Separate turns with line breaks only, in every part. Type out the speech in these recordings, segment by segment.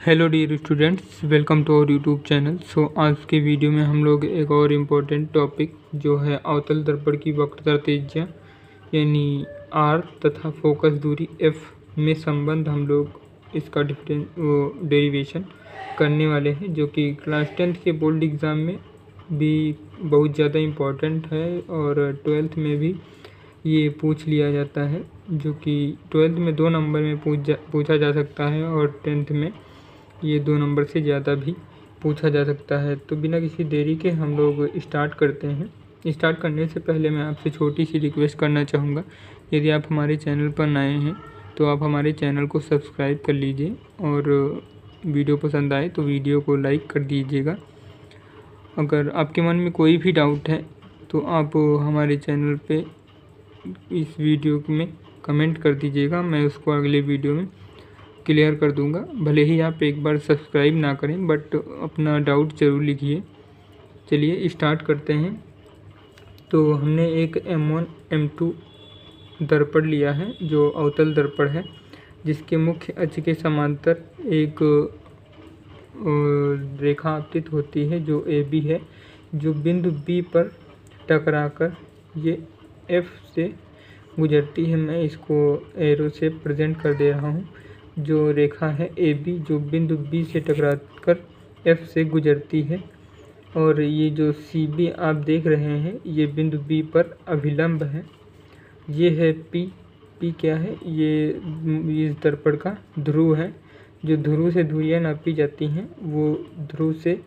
Hello dear students, welcome to our YouTube channel. आज के video में हम लोग एक और इम्पोर्टेंट टॉपिक जो है अवतल दर्पण की वक्रता त्रिज्या यानी आर तथा फोकस दूरी एफ में संबंध हम लोग इसका डेरिवेशन करने वाले हैं, जो कि क्लास 10th के बोर्ड एग्ज़ाम में भी बहुत ज़्यादा इम्पोर्टेंट है और 12th में भी ये पूछ लिया जाता है, जो कि 12th में 2 नंबर में पूछा जा सकता है और 10th में ये 2 नंबर से ज़्यादा भी पूछा जा सकता है। तो बिना किसी देरी के हम लोग स्टार्ट करते हैं। स्टार्ट करने से पहले मैं आपसे छोटी सी रिक्वेस्ट करना चाहूँगा, यदि आप हमारे चैनल पर नए हैं तो आप हमारे चैनल को सब्सक्राइब कर लीजिए और वीडियो पसंद आए तो वीडियो को लाइक कर दीजिएगा। अगर आपके मन में कोई भी डाउट है तो आप हमारे चैनल पे इस वीडियो में कमेंट कर दीजिएगा, मैं उसको अगले वीडियो में क्लियर कर दूंगा। भले ही आप एक बार सब्सक्राइब ना करें बट अपना डाउट ज़रूर लिखिए। चलिए स्टार्ट करते हैं। तो हमने एक M1 M2 दर्पण लिया है जो अवतल दर्पण है, जिसके मुख्य अक्ष के समांतर एक रेखा आपतित होती है जो AB है, जो बिंदु B पर टकराकर ये F से गुजरती है। मैं इसको एरो से प्रेजेंट कर दे रहा हूँ। जो रेखा है AB जो बिंदु B से टकराकर F से गुजरती है, और ये जो CB आप देख रहे हैं ये बिंदु B पर अभिलंब है। ये है P क्या है? ये इस दर्पण का ध्रुव है। जो ध्रुव से दूरियां नापी जाती हैं वो ध्रुव से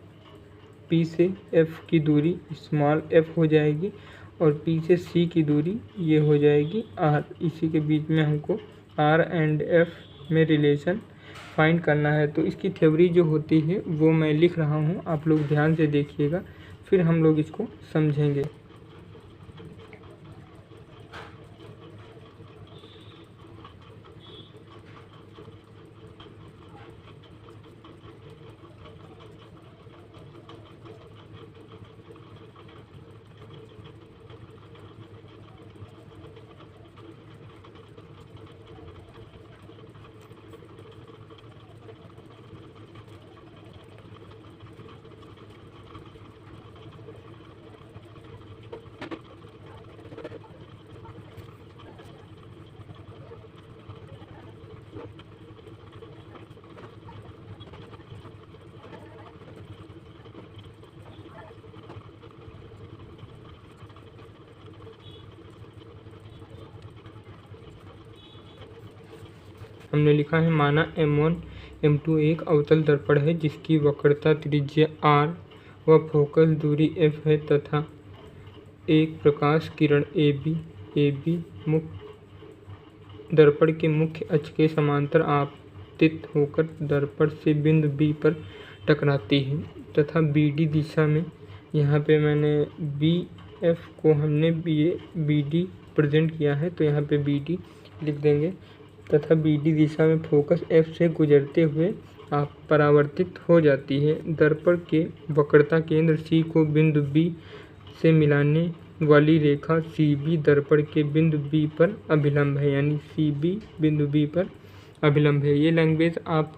P से F की दूरी स्मॉल f हो जाएगी और P से C की दूरी ये हो जाएगी R। इसी के बीच में हमको R एंड F में रिलेशन फाइंड करना है। तो इसकी थ्योरी जो होती है वो मैं लिख रहा हूँ, आप लोग ध्यान से देखिएगा, फिर हम लोग इसको समझेंगे। हमने लिखा है, माना M1 M2 एक अवतल दर्पण है जिसकी वक्रता त्रिज्या R व फोकस दूरी F है तथा एक प्रकाश किरण AB दर्पण के मुख्य अक्ष के समांतर आपतित होकर दर्पण से बिंदु B पर टकराती है तथा BD दिशा में, यहाँ पे मैंने BF को हमने BD प्रेजेंट किया है तो यहाँ पे BD लिख देंगे, तथा BD दिशा में फोकस F से गुजरते हुए आप परावर्तित हो जाती है। दर्पण के वक्रता केंद्र C को बिंदु B से मिलाने वाली रेखा CB दर्पण के बिंदु B पर अभिलंब है, यानी CB बिंदु B पर अभिलंब है। ये लैंग्वेज आप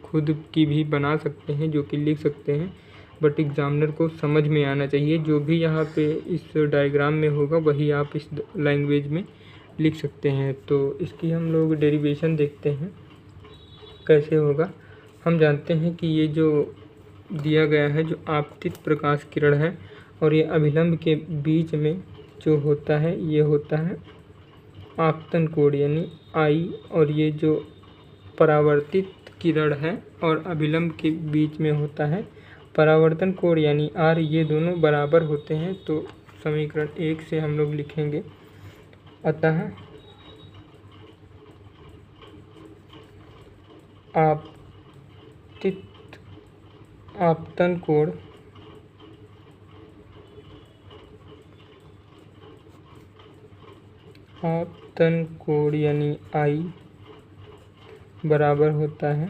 खुद की भी बना सकते हैं, जो कि लिख सकते हैं, बट एग्जामिनर को समझ में आना चाहिए। जो भी यहाँ पे इस डायग्राम में होगा वही आप इस लैंग्वेज में लिख सकते हैं। तो इसकी हम लोग डेरिवेशन देखते हैं कैसे होगा। हम जानते हैं कि ये जो दिया गया है, जो आपतित प्रकाश किरण है और ये अभिलंब के बीच में जो होता है ये होता है आपतन कोण यानी I, और ये जो परावर्तित किरण है और अभिलंब के बीच में होता है परावर्तन कोण यानी R। ये दोनों बराबर होते हैं। तो समीकरण 1 से हम लोग लिखेंगे, अतः आपतन कोण यानी I बराबर होता है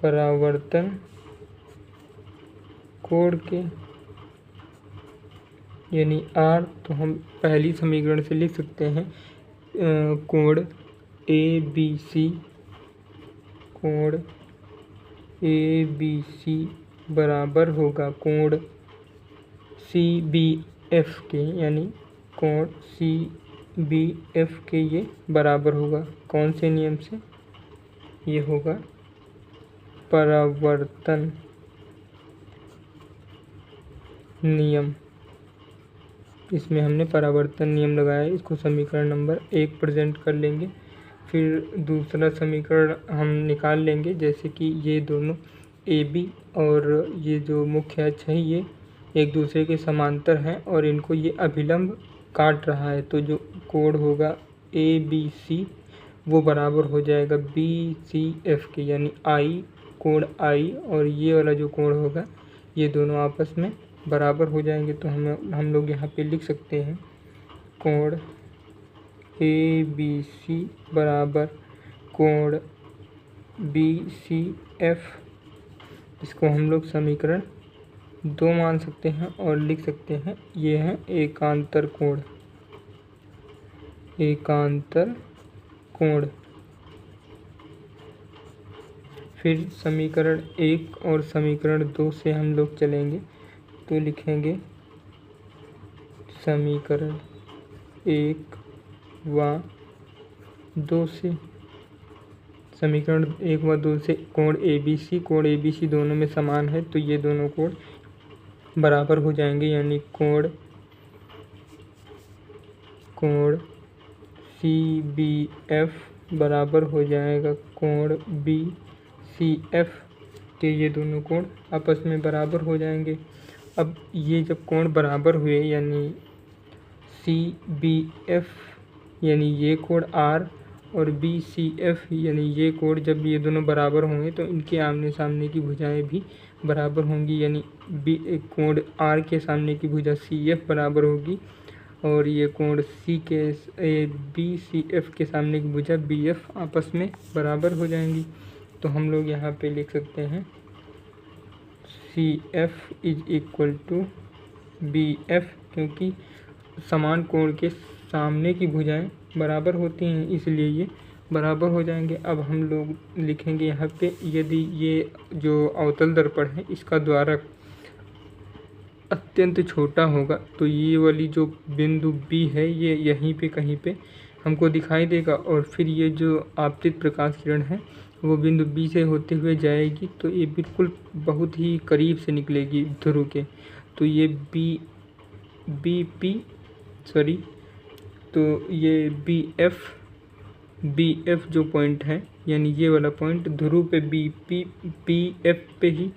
परावर्तन कोण के यानी R। तो हम पहली समीकरण से लिख सकते हैं कोण ABC कोण ABC बराबर होगा कोण CBF के, यानी कोण CBF के ये बराबर होगा। कौन से नियम से? ये होगा परावर्तन नियम। इसमें हमने परावर्तन नियम लगाया है, इसको समीकरण नंबर 1 प्रेजेंट कर लेंगे। फिर दूसरा समीकरण हम निकाल लेंगे, जैसे कि ये दोनों AB और ये जो मुख्य अक्ष है ये एक दूसरे के समांतर हैं और इनको ये अभिलंब काट रहा है, तो जो कोण होगा ABC वो बराबर हो जाएगा BCF के, यानी I कोण I और ये वाला जो कोण होगा ये दोनों आपस में बराबर हो जाएंगे। तो हम लोग यहाँ पे लिख सकते हैं कोण ABC बराबर कोण BCF। इसको हम लोग समीकरण 2 मान सकते हैं और लिख सकते हैं ये है एकांतर कोण। एकांतर कोण। फिर समीकरण 1 और समीकरण 2 से हम लोग चलेंगे, तो लिखेंगे समीकरण 1 व 2 से, समीकरण 1 व 2 से कोण ABC दोनों में समान है, तो ये दोनों कोण बराबर हो जाएंगे, यानी कोण CBF बराबर हो जाएगा कोण BCF के। ये दोनों कोण आपस में बराबर हो जाएंगे। अब ये जब कोण बराबर हुए, यानी CBF यानी ये कोण R और BCF यानी ये कोण, जब ये दोनों बराबर होंगे तो इनके आमने सामने की भुजाएं भी बराबर होंगी, यानी कोण R के सामने की भुजा CF बराबर होगी और ये कोण BCF के सामने की भुजा BF आपस में बराबर हो जाएंगी। तो हम लोग यहाँ पे लिख सकते हैं CF is equal to BF, क्योंकि समान कोण के सामने की भुजाएं बराबर होती हैं, इसलिए ये बराबर हो जाएंगे। अब हम लोग लिखेंगे यहाँ पे, यदि ये जो अवतल दर्पण है इसका द्वारक अत्यंत छोटा होगा तो ये वाली जो बिंदु B है ये यहीं पे कहीं पे हमको दिखाई देगा, और फिर ये जो आपतित प्रकाश किरण है वो बिंदु B से होते हुए जाएगी, तो ये बिल्कुल बहुत ही करीब से निकलेगी ध्रुव के। तो ये तो ये BF जो पॉइंट है, यानी ये वाला पॉइंट ध्रुव पे BF पे ही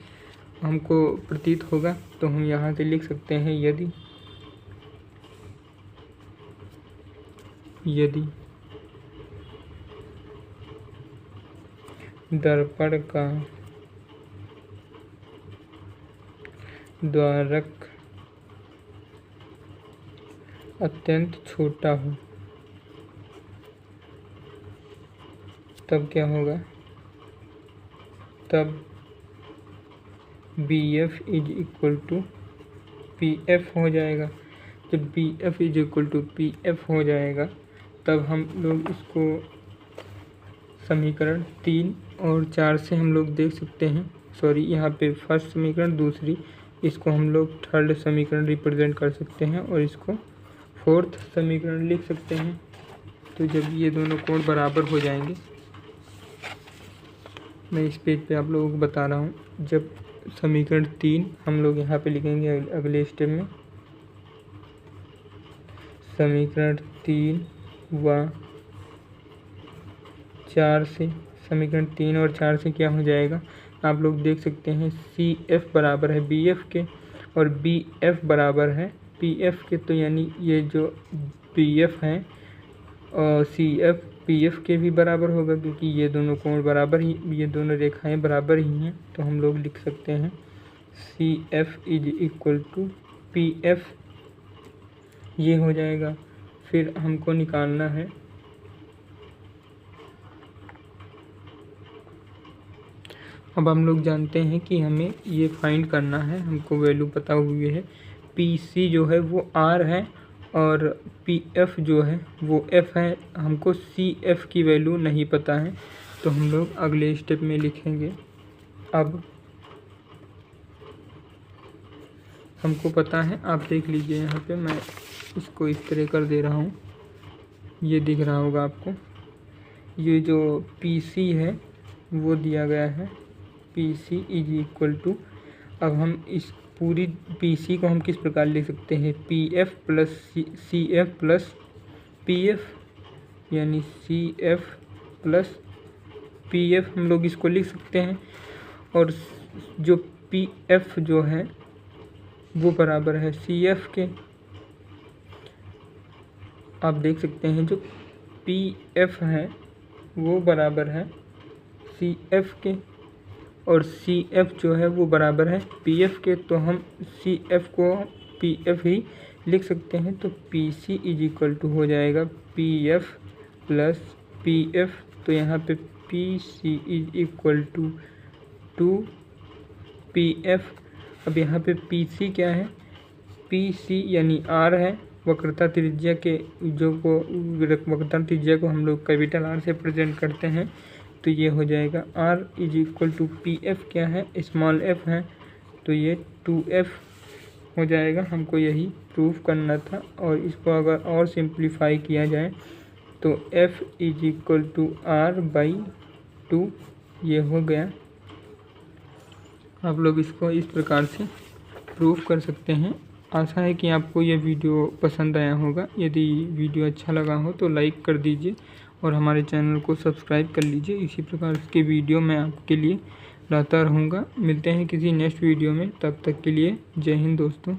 हमको प्रतीत होगा। तो हम यहाँ से लिख सकते हैं यदि दर्पण का द्वारक अत्यंत छोटा हो तब क्या होगा? तब BF is equal to PF हो जाएगा। जब BF is equal to PF हो जाएगा तब हम लोग इसको समीकरण 3 और 4 से हम लोग देख सकते हैं। यहाँ पे फर्स्ट समीकरण, दूसरी इसको हम लोग थर्ड समीकरण रिप्रेजेंट कर सकते हैं और इसको फोर्थ समीकरण लिख सकते हैं। तो जब ये दोनों कोण बराबर हो जाएंगे, मैं इस पेज पे आप लोगों को बता रहा हूँ, जब समीकरण 3 हम लोग यहाँ पे लिखेंगे अगले स्टेप में, समीकरण 3 व 4 से, समीकरण 3 और 4 से क्या हो जाएगा आप लोग देख सकते हैं, CF बराबर है BF के और BF बराबर है PF के। तो यानी ये जो BF है और CF PF के भी बराबर होगा, क्योंकि ये दोनों कोण बराबर ही, ये दोनों रेखाएं बराबर ही हैं। तो हम लोग लिख सकते हैं CF is equal to PF, ये हो जाएगा। फिर हमको निकालना है अब हम लोग जानते हैं कि हमें ये फाइंड करना है, हमको वैल्यू पता हुई है, PC जो है वो R है और PF जो है वो F है। हमको CF की वैल्यू नहीं पता है, तो हम लोग अगले स्टेप में लिखेंगे। अब हमको पता है, आप देख लीजिए यहाँ पे मैं इसको इस तरह कर दे रहा हूँ, ये दिख रहा होगा आपको। ये जो PC है वो दिया गया है, PC इज इक्वल टू, अब हम इस पूरी PC को हम किस प्रकार लिख सकते हैं, PF plus CF plus PF, यानी CF प्लस PF हम लोग इसको लिख सकते हैं। और जो PF जो है वो बराबर है CF के। आप देख सकते हैं जो PF है वो बराबर है CF के, और CF जो है वो बराबर है PF के। तो हम CF को PF ही लिख सकते हैं। तो PC इज इक्वल टू हो जाएगा PF प्लस PF। तो यहाँ पे PC is equal to PF। अब यहाँ पे PC क्या है, PC यानी R है, वक्रता त्रिज्या के जो को वक्रता त्रिज्या को हम लोग कैपिटल R से प्रेजेंट करते हैं। तो ये हो जाएगा R is equal to PF क्या है, स्मॉल f है, तो ये 2F हो जाएगा। हमको यही प्रूफ करना था। और इसको अगर और सिंप्लीफाई किया जाए तो F is equal to R/2 ये हो गया। आप लोग इसको इस प्रकार से प्रूफ कर सकते हैं। आशा है कि आपको यह वीडियो पसंद आया होगा। यदि वीडियो अच्छा लगा हो तो लाइक कर दीजिए और हमारे चैनल को सब्सक्राइब कर लीजिए। इसी प्रकार के वीडियो मैं आपके लिए लाता रहूँगा। मिलते हैं किसी नेक्स्ट वीडियो में, तब तक के लिए जय हिंद दोस्तों।